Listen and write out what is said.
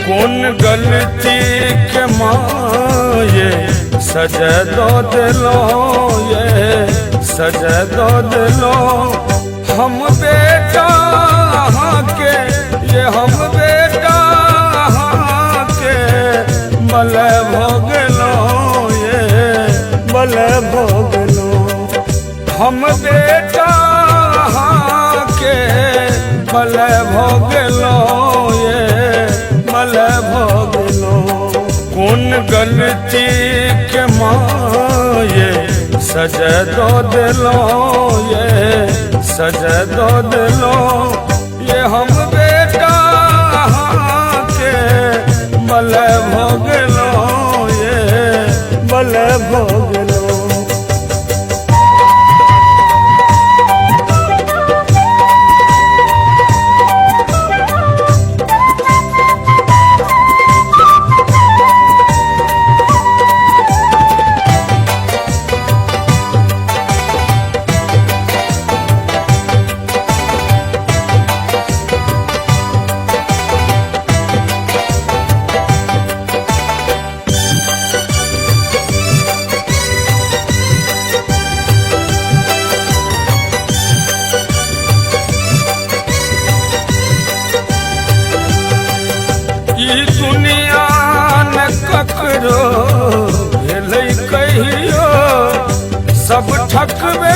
कौन गलती के माये सजा दो दिलो, ये सजा दो दिलो। हम बेटा के, ये हम बेटा के बले भोगलो, ये बले भोगलो। हम बेटा के बले भोगलो, ये बले भोगलो। कौन गलती के माये सजा दो दिलो, ये सजा दो दिलो। ये हम बेटा के बले भोगलो, ये बले भोगलो। दुनिया न ककरो भेलै कहियो, सब ठकबे